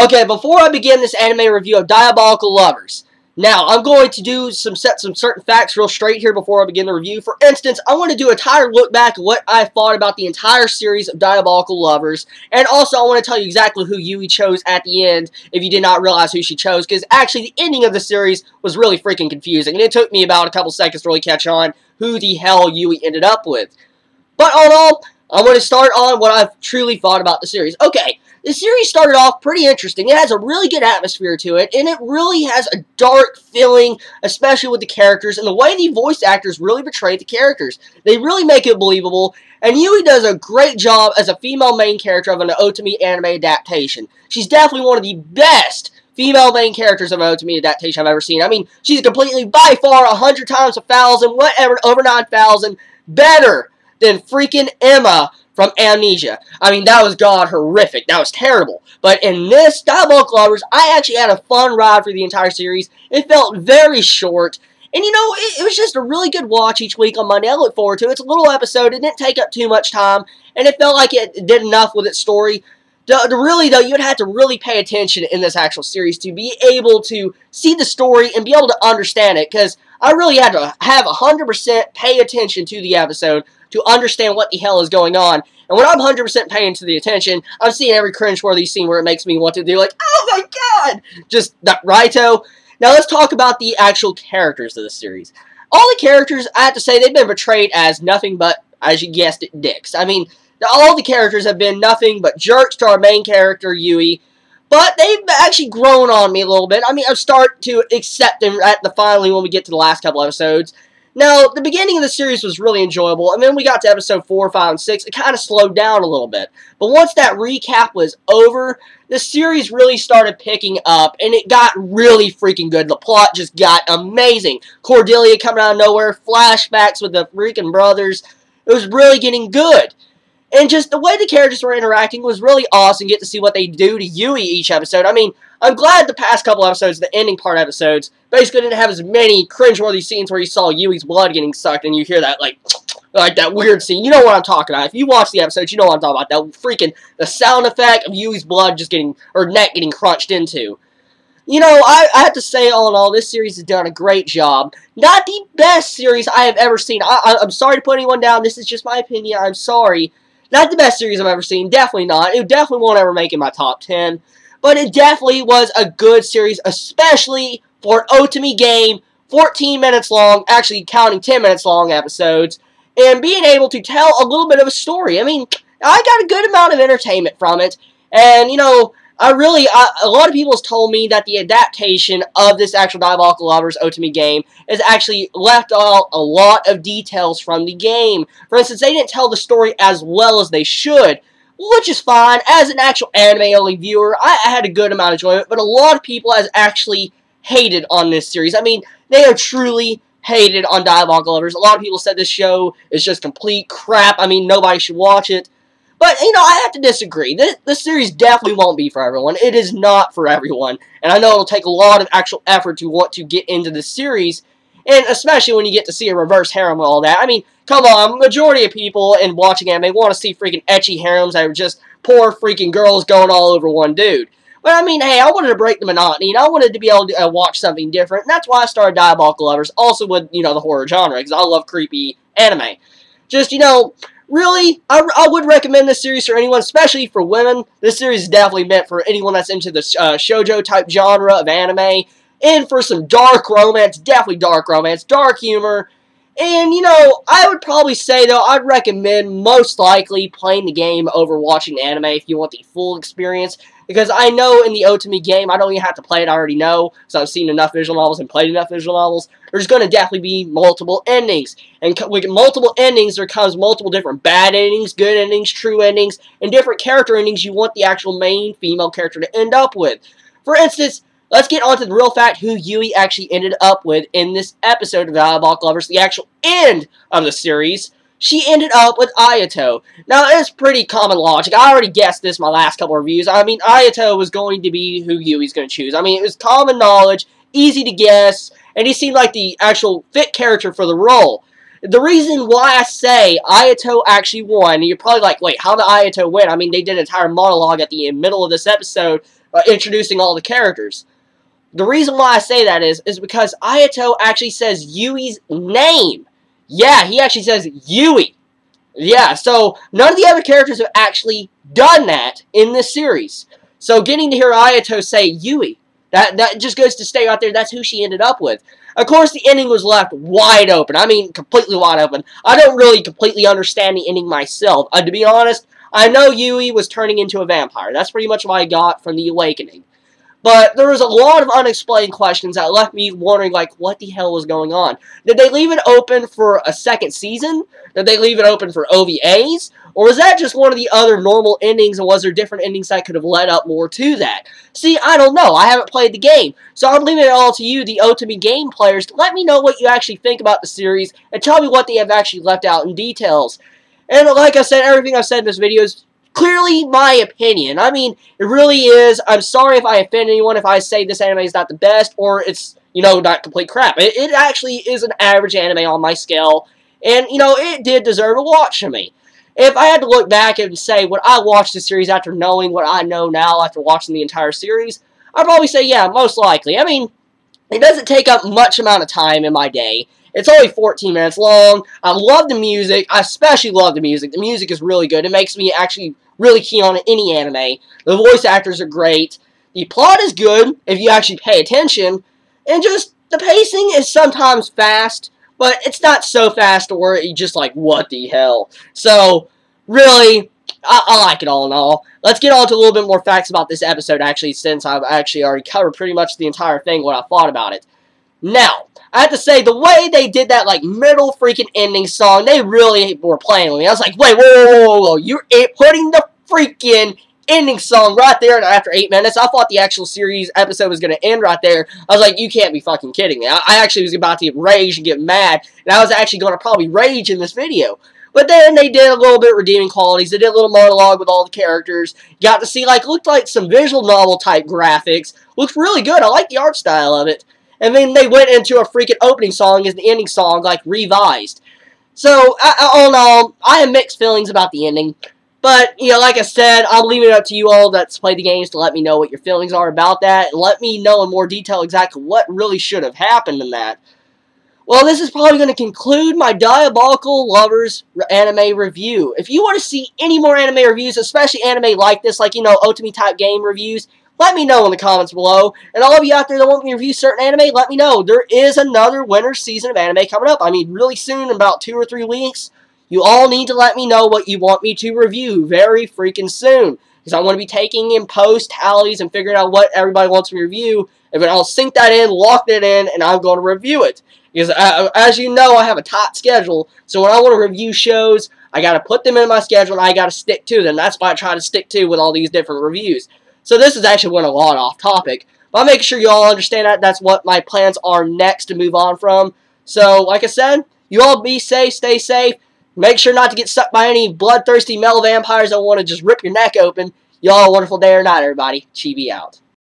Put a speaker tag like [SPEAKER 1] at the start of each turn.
[SPEAKER 1] Okay, before I begin this anime review of Diabolik Lovers, now I'm going to set some certain facts real straight here before I begin the review. For instance, I want to do a entire look back at what I thought about the entire series of Diabolik Lovers, and also I want to tell you exactly who Yui chose at the end if you did not realize who she chose, because actually the ending of the series was really freaking confusing, and it took me about a couple seconds to really catch on who the hell Yui ended up with. But all in all, I'm going to start on what I've truly thought about the series. Okay. The series started off pretty interesting. It has a really good atmosphere to it, and it really has a dark feeling, especially with the characters, and the way the voice actors really portray the characters. They really make it believable, and Yui does a great job as a female main character of an otome anime adaptation. She's definitely one of the best female main characters of an otome adaptation I've ever seen. I mean, she's completely, by far, 100 times 1,000, whatever, over 9,000, better than freaking Emma from Amnesia. I mean, that was god horrific. That was terrible. But in this, Diabolik Lovers, I actually had a fun ride for the entire series. It felt very short. And, you know, it was just a really good watch each week on Monday. I look forward to it. It's a little episode. It didn't take up too much time. And it felt like it did enough with its story. Really, though, you'd have to really pay attention in this actual series to be able to see the story and be able to understand it. Because I really had to have 100% pay attention to the episode to understand what the hell is going on. And when I'm 100% paying to the attention, I'm seeing every cringe-worthy scene where it makes me want to do like, oh my god! Just that righto. Now let's talk about the actual characters of the series. All the characters, I have to say, they've been portrayed as nothing but, as you guessed it, dicks. I mean, all the characters have been nothing but jerks to our main character, Yui. But they've actually grown on me a little bit. I mean, I've started to accept them at the finally when we get to the last couple episodes. Now, the beginning of the series was really enjoyable, and then we got to episode 4, 5, and 6, it kind of slowed down a little bit. But once that recap was over, the series really started picking up, and it got really freaking good. The plot just got amazing. Cordelia coming out of nowhere, flashbacks with the freaking brothers. It was really getting good. And just the way the characters were interacting was really awesome. Get to see what they do to Yui each episode. I mean, I'm glad the past couple episodes, the ending part episodes, basically didn't have as many cringeworthy scenes where you saw Yui's blood getting sucked and you hear that, like that weird scene. You know what I'm talking about. If you watch the episodes, you know what I'm talking about. That freaking, the sound effect of Yui's blood just getting, or neck getting crunched into. You know, I have to say, all in all, this series has done a great job. Not the best series I have ever seen. I'm sorry to put anyone down. This is just my opinion. I'm sorry. Not the best series I've ever seen. Definitely not. It definitely won't ever make it in my top 10. But it definitely was a good series, especially for an otome game, 14 minutes long, actually counting 10 minutes long episodes, and being able to tell a little bit of a story. I mean, I got a good amount of entertainment from it, and, you know, a lot of people have told me that the adaptation of this actual Diabolik Lovers otome game has actually left out a lot of details from the game. For instance, they didn't tell the story as well as they should, which is fine. As an actual anime-only viewer, I had a good amount of enjoyment, but a lot of people has actually hated on this series. I mean, they are truly hated on Diabolik Lovers. A lot of people said this show is just complete crap. I mean, nobody should watch it. But, you know, I have to disagree. This series definitely won't be for everyone. It is not for everyone. And I know it'll take a lot of actual effort to want to get into this series. And especially when you get to see a reverse harem and all that. I mean, come on, majority of people in watching anime want to see freaking ecchi harems that are just poor freaking girls going all over one dude. But, I mean, hey, I wanted to break the monotony, and I wanted to be able to watch something different. And that's why I started Diabolik Lovers, also with, you know, the horror genre, because I love creepy anime. Just, you know, really, I would recommend this series for anyone, especially for women. This series is definitely meant for anyone that's into the shoujo-type genre of anime. And for some dark romance, definitely dark romance, dark humor. And, you know, I would probably say, though, I'd recommend most likely playing the game over watching anime if you want the full experience. Because I know in the otome game, I don't even have to play it, I already know. So I've seen enough visual novels and played enough visual novels. There's going to definitely be multiple endings. And with multiple endings, there comes multiple different bad endings, good endings, true endings, and different character endings you want the actual main female character to end up with. For instance, let's get on to the real fact who Yui actually ended up with in this episode of Diabolik Lovers, the actual end of the series. She ended up with Ayato. Now, it's pretty common logic. I already guessed this in my last couple of reviews. I mean, Ayato was going to be who Yui's going to choose. I mean, it was common knowledge, easy to guess, and he seemed like the actual fit character for the role. The reason why I say Ayato actually won, and you're probably like, wait, how did Ayato win? I mean, they did an entire monologue at the middle of this episode introducing all the characters. The reason why I say that is because Ayato actually says Yui's name. Yeah, he actually says Yui. Yeah, so none of the other characters have actually done that in this series. So getting to hear Ayato say Yui, that just goes to stay out there. That's who she ended up with. Of course, the ending was left wide open. I mean, completely wide open. I don't really completely understand the ending myself. To be honest, I know Yui was turning into a vampire. That's pretty much what I got from the Awakening. But there was a lot of unexplained questions that left me wondering, like, what the hell was going on? Did they leave it open for a second season? Did they leave it open for OVAs? Or was that just one of the other normal endings, and was there different endings that could have led up more to that? See, I don't know. I haven't played the game. So I'm leaving it all to you, the Otome game players, to let me know what you actually think about the series, and tell me what they have actually left out in details. And like I said, everything I've said in this video is clearly my opinion. I mean, it really is. I'm sorry if I offend anyone if I say this anime is not the best, or it's, you know, not complete crap. It actually is an average anime on my scale, and, you know, it did deserve a watch from me. If I had to look back and say, would I watch the series after knowing what I know now after watching the entire series, I'd probably say, yeah, most likely. I mean, it doesn't take up much amount of time in my day. It's only 14 minutes long. I love the music. I especially love the music. The music is really good. It makes me actually really keen on any anime. The voice actors are great. The plot is good if you actually pay attention. And just, the pacing is sometimes fast, but it's not so fast to where you just like, what the hell? So, really, I like it all in all. Let's get on to a little bit more facts about this episode, actually, since I've actually already covered pretty much the entire thing, what I thought about it. Now, I have to say, the way they did that, like, middle freaking ending song, they really were playing with me. I was like, wait, whoa, you're putting the freaking ending song right there after 8 minutes. I thought the actual series episode was going to end right there. I was like, you can't be fucking kidding me. I actually was about to get rage and get mad, and I was actually going to probably rage in this video. But then they did a little bit of redeeming qualities. They did a little monologue with all the characters. Got to see, like, looked like some visual novel type graphics. Looked really good. I like the art style of it. And then they went into a freaking opening song as the ending song, like, revised. So, all in all, I have mixed feelings about the ending. But, you know, like I said, I'm leaving it up to you all that's played the games to let me know what your feelings are about that. And let me know in more detail exactly what really should have happened in that. Well, this is probably going to conclude my Diabolical Lovers anime review. If you want to see any more anime reviews, especially anime like this, like, you know, Otome type game reviews, let me know in the comments below. And all of you out there that want me to review certain anime, let me know. There is another winter season of anime coming up. I mean, really soon, in about 2 or 3 weeks. You all need to let me know what you want me to review very freaking soon. Because I want to be taking in post tallies and figuring out what everybody wants me to review. And then I'll sync that in, lock it in, and I'm going to review it. Because, as you know, I have a tight schedule. So when I want to review shows, I got to put them in my schedule, and I got to stick to them. That's what I try to stick to with all these different reviews. So this is actually went a lot off topic. But I'll make sure you all understand that that's what my plans are next to move on from. So, like I said, you all be safe, stay safe. Make sure not to get sucked by any bloodthirsty male vampires that want to just rip your neck open. Y'all have a wonderful day or night, everybody. Chibi out.